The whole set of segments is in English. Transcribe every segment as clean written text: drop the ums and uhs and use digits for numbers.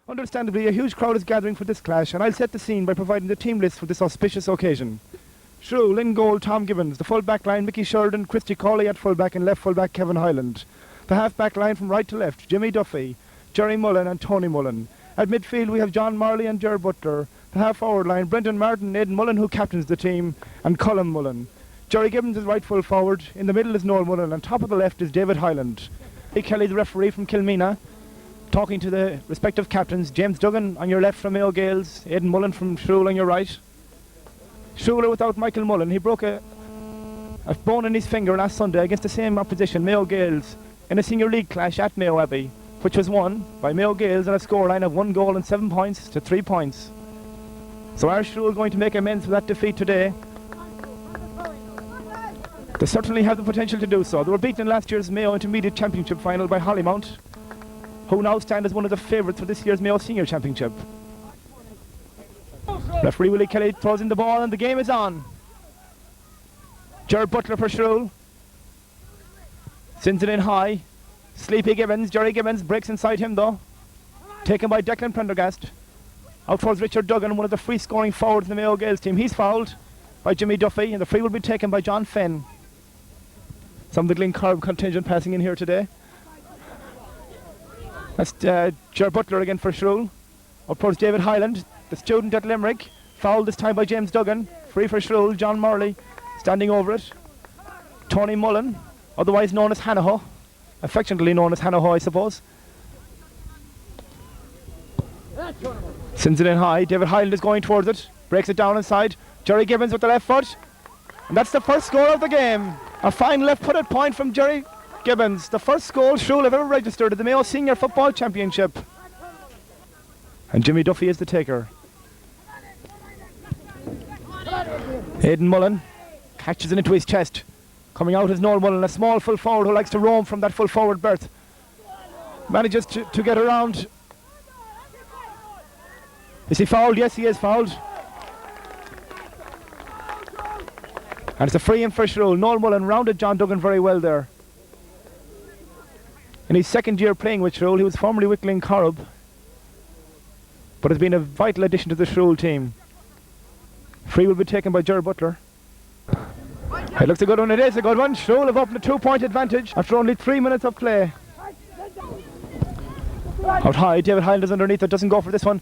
Understandably, a huge crowd is gathering for this clash, and I'll set the scene by providing the team list for this auspicious occasion. Shrule in goal, Tom Gibbons. The full back line, Mickey Sheridan, Christy Cawley at full back, and left full back, Kevin Hyland. The half back line from right to left, Jimmy Duffy, Jerry Mullen and Tony Mullen. At midfield we have John Marley and Ger Butler. The half forward line, Brendan Martin, Aidan Mullen, who captains the team, and Colin Mullen. Jerry Gibbons is right full forward. In the middle is Noel Mullen, and top of the left is David Hyland. Kelly, the referee from Kilmina, talking to the respective captains. James Duggan on your left from Mayo Gaels, Aidan Mullen from Shrule on your right. Shrule without Michael Mullen. He broke a bone in his finger last Sunday against the same opposition, Mayo Gaels, in a senior league clash at Mayo Abbey, which was won by Mayo Gaels on a scoreline of 1 goal and 7 points to 3 points. So are Shrule going to make amends for that defeat today? They certainly have the potential to do so. They were beaten in last year's Mayo Intermediate Championship final by Hollymount, who now stand as one of the favourites for this year's Mayo Senior Championship. Referee Willie Kelly throws in the ball and the game is on. Ger Butler for Shrule. Sends it in high. Sleepy Gibbons, Jerry Gibbons breaks inside him though. Taken by Declan Prendergast. Out towards Richard Duggan, one of the free scoring forwards in the Mayo Gaels team. He's fouled by Jimmy Duffy, and the free will be taken by John Fenn. Some of the Glencorb contingent passing in here today. That's Ger Butler again for Shrule. Up towards David Hyland, the student at Limerick. Fouled this time by James Duggan. Free for Shrule, John Morley standing over it. Tony Mullen, otherwise known as Hanaho. Affectionately known as Hanaho, I suppose. Sends it in high. David Hyland is going towards it. Breaks it down inside. Jerry Gibbons with the left foot. And that's the first score of the game. A fine left-footed point from Jerry Gibbons. The first goal Shrule have ever registered at the Mayo Senior Football Championship. And Jimmy Duffy is the taker. Aidan Mullen catches it into his chest. Coming out is Noel Mullen, a small full forward who likes to roam from that full forward berth. Manages to get around. Is he fouled? Yes, he is fouled. And it's a free in for Shrule. Noel Mullen rounded John Duggan very well there. In his second year playing with Shrule, he was formerly with Glencorb, but has been a vital addition to the Shrule team. Free will be taken by Ger Butler. It looks a good one, it is a good one. Shrule have opened a 2-point advantage after only 3 minutes of play. Out high, David Hyland is underneath it, doesn't go for this one.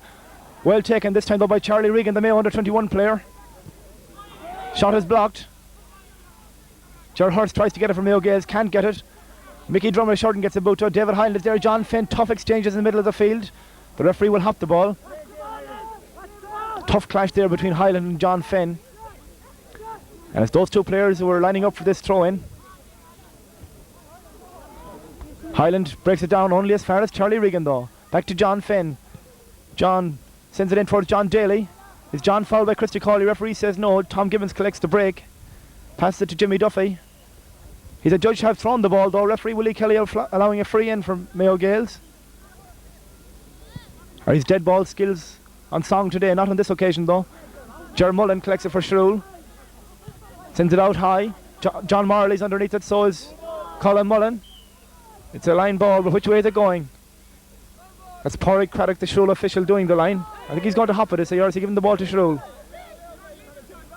Well taken this time though by Charlie Regan, the Mayo under-21 player. Shot is blocked. Ger Hurst tries to get it from Mayo Gaels, can't get it. Mickey Drummer Shorten gets a boot to David Hyland is there. John Finn, tough exchanges in the middle of the field. The referee will hop the ball. Tough clash there between Hyland and John Finn. And it's those two players who are lining up for this throw-in. Hyland breaks it down only as far as Charlie Regan though. Back to John Finn. John sends it in towards John Daly. Is John fouled by Christy Cawley? Referee says no. Tom Gibbons collects the break. Passes it to Jimmy Duffy. He's a judge to have thrown the ball though. Referee Willie Kelly allowing a free in for Mayo Gaels. Are his dead ball skills on song today? Not on this occasion though. Ger Mullen collects it for Shrule. Sends it out high. John Marley's underneath it, so is Colin Mullen. It's a line ball, but which way is it going? That's Porrick Craddock, the Shrule official, doing the line. I think he's going to hop it, or is he giving the ball to Shrule?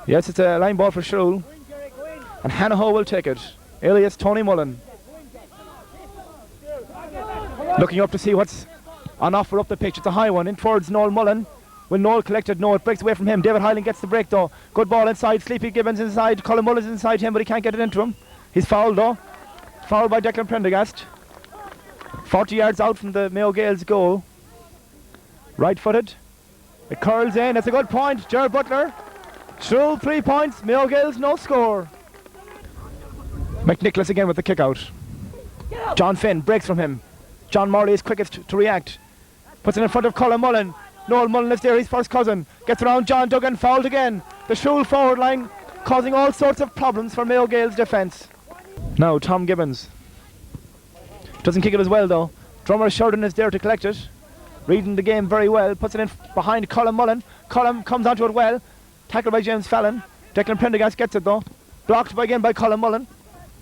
Yes, it's a line ball for Shrule. And Hanaho will take it. Alias Tony Mullen. Looking up to see what's on offer up the pitch. It's a high one in towards Noel Mullen. When Noel collected, no, it breaks away from him. David Hyland gets the break though. Good ball inside. Sleepy Gibbons inside. Colin Mullen's inside him, but he can't get it into him. He's fouled though. Fouled by Declan Prendergast. 40 yards out from the Mayo Gaels goal. Right footed. It curls in. It's a good point. Ger Butler. Shrule 3 points. Mayo Gaels no score. McNicholas again with the kick out. John Finn breaks from him. John Morley is quickest to react. Puts it in front of Colin Mullen. Noel Mullen is there, his first cousin. Gets around John Duggan, fouled again. The Shrule forward line causing all sorts of problems for Mayo Gaels defence. Now Tom Gibbons. Doesn't kick it as well though. Drummer Sheridan is there to collect it. Reading the game very well. Puts it in behind Colin Mullen. Colin comes onto it well. Tackled by James Fallon. Declan Prendergast gets it though. Blocked again by Colin Mullen.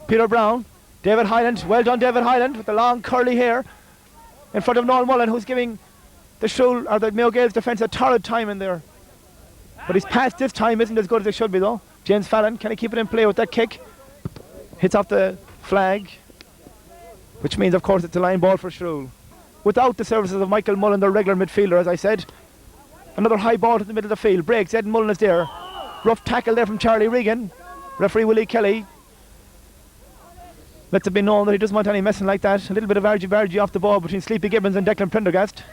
Peter Brown. David Hyland. Well done David Hyland with the long curly hair. In front of Noel Mullen, who's giving the Shrule, or the Mayo Gaels defence a torrid time in there. But his pass this time isn't as good as it should be though. James Fallon, can he keep it in play with that kick? Hits off the flag, which means of course it's a line ball for Shrule. Without the services of Michael Mullen, their regular midfielder, as I said. Another high ball to the middle of the field, breaks, Ed Mullen is there. Rough tackle there from Charlie Regan. Referee Willie Kelly lets it be known that he doesn't want any messing like that. A little bit of argy-bargy off the ball between Sleepy Gibbons and Declan Prendergast.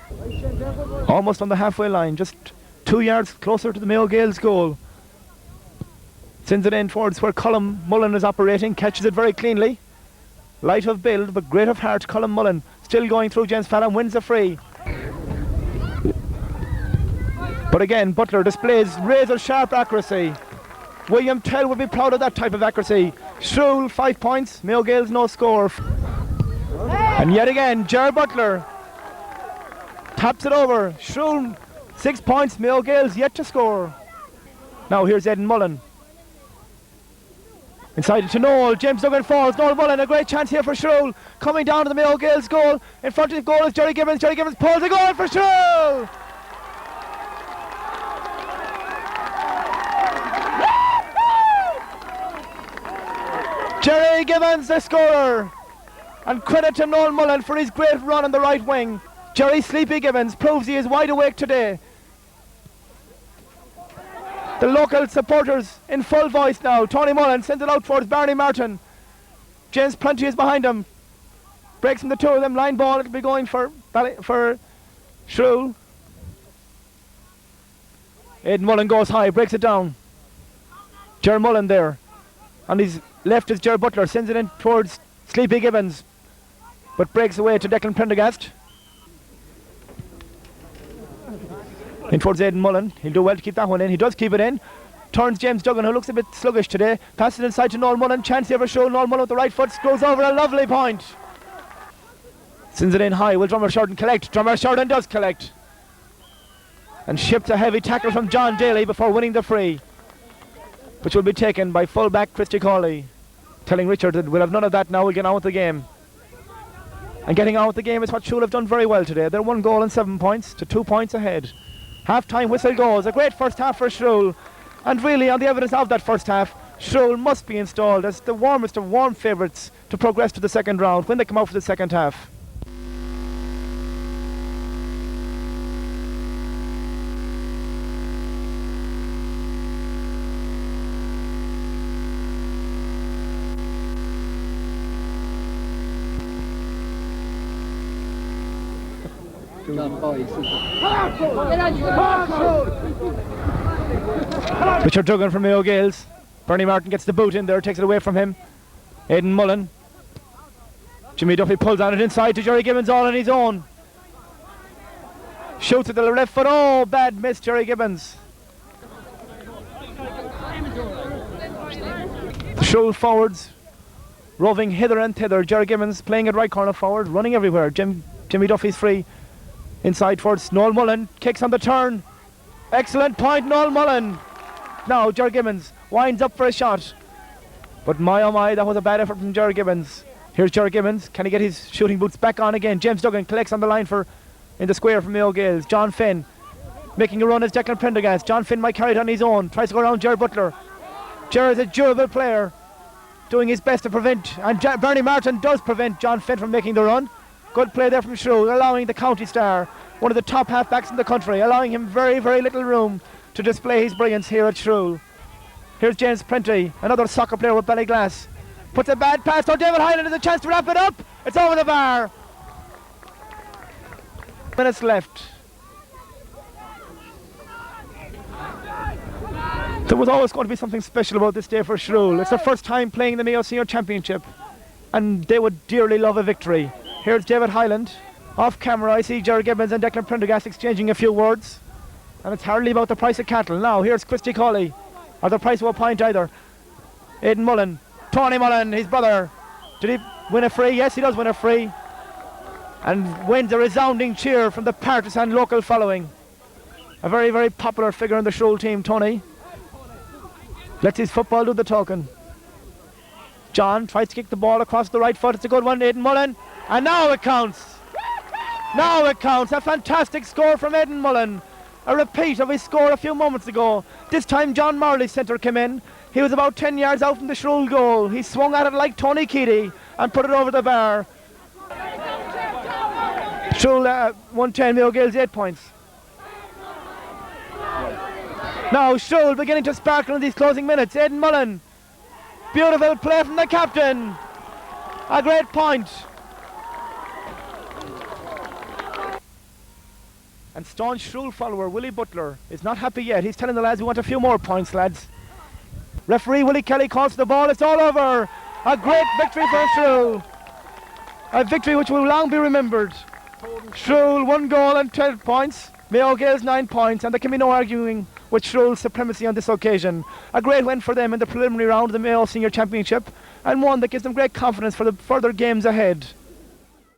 Almost on the halfway line, just 2 yards closer to the Mayo Gaels goal. Sends it in towards where Colm Mullen is operating, catches it very cleanly. Light of build, but great of heart, Colm Mullen. Still going through James Fallon, wins the free. But again, Butler displays razor-sharp accuracy. William Tell would be proud of that type of accuracy. Shrule, 5 points. Mayo Gaels, no score. And yet again, Ger Butler taps it over. Shrule, 6 points. Mayo Gaels, yet to score. Now here's Ed Mullen. Inside to Noel. James Duggan falls. Noel Mullen, a great chance here for Shrule. Coming down to the Mayo Gaels goal. In front of the goal is Jerry Gibbons. Jerry Gibbons pulls a goal for Shrule. Jerry Gibbons, the scorer. And credit to Noel Mullen for his great run on the right wing. Jerry Sleepy Gibbons proves he is wide awake today. The local supporters in full voice now. Tony Mullen sends it out towards Barney Martin. James Prunty is behind him. Breaks from the two of them. Line ball, it'll be going for Shrule. Aidan Mullen goes high, breaks it down. Ger Mullen there. On his left is Ger Butler, sends it in towards Sleepy Gibbons, but breaks away to Declan Prendergast. In towards Aidan Mullen, he'll do well to keep that one in, he does keep it in. Turns James Duggan, who looks a bit sluggish today, passes it inside to Noel Mullen, chance here for Shrule. Noel Mullen with the right foot, goes over a lovely point. Sends it in high, will Drummer Sheridan collect? Drummer Sheridan does collect. And ships a heavy tackle from John Daly before winning the free, which will be taken by full-back Christy Cawley, telling Richard that we'll have none of that now, we'll get on with the game. And getting on with the game is what Shrule have done very well today. They're 1 goal and 7 points to 2 points ahead. Half-time whistle goes, a great first half for Shrule. And really, on the evidence of that first half, Shrule must be installed as the warmest of warm favourites to progress to the second round when they come out for the second half. Richard Duggan from Mayo Gaels. Bernie Martin gets the boot in there, takes it away from him. Aidan Mullen. Jimmy Duffy pulls on it inside to Jerry Gibbons all on his own. Shoots at the left foot. Oh, bad miss, Jerry Gibbons. The Shrule forwards roving hither and thither. Jerry Gibbons playing at right corner forward, running everywhere. Jimmy Duffy's free. Inside towards Noel Mullen, kicks on the turn. Excellent point, Noel Mullen. Now Jerry Gibbons winds up for a shot. But my oh my, that was a bad effort from Jerry Gibbons. Here's Jerry Gibbons, can he get his shooting boots back on again? James Duggan collects on the line in the square from Mayo Gaels. John Finn making a run as Declan Prendergast. John Finn might carry it on his own, tries to go around Ger Butler. Ger is a durable player, doing his best to prevent, and Bernie Martin does prevent John Finn from making the run. Good play there from Shrule, allowing the county star, one of the top half-backs in the country, allowing him very, very little room to display his brilliance here at Shrule. Here's James Prunty, another soccer player with Ballyglass. Puts a bad pass on David Hyland, has a chance to wrap it up. It's over the bar. Minutes left. There was always going to be something special about this day for Shrule. It's their first time playing the Mayo Senior Championship, and they would dearly love a victory. Here's David Hyland. Off camera I see Jerry Gibbons and Declan Prendergast exchanging a few words, and it's hardly about the price of cattle. Now here's Christy Cawley, or the price of a pint either. Aidan Mullen, Tony Mullen, his brother. Did he win a free? Yes, he does win a free, and wins a resounding cheer from the partisan local following. A very, very popular figure in the Shrule team, Tony. Lets his football do the talking. John tries to kick the ball across the right foot. It's a good one, Aidan Mullen. And now it counts. Now it counts. A fantastic score from Aidan Mullen. A repeat of his score a few moments ago. This time John Marley's centre came in. He was about 10 yards out from the Shrule goal. He swung at it like Tony Keady and put it over the bar. Shrule 110, Mayo Gaels 8 points. Now Shrule beginning to sparkle in these closing minutes. Aidan Mullen. Beautiful play from the captain. A great point. And staunch Shrule follower Willie Butler is not happy yet. He's telling the lads we want a few more points, lads. Referee Willie Kelly calls for the ball. It's all over. A great victory for Shrule. A victory which will long be remembered. Shrule 1 goal and 12 points. Mayo Gaels 9 points, and there can be no arguing with Shrule's supremacy on this occasion. A great win for them in the preliminary round of the Mayo Senior Championship, and one that gives them great confidence for the further games ahead.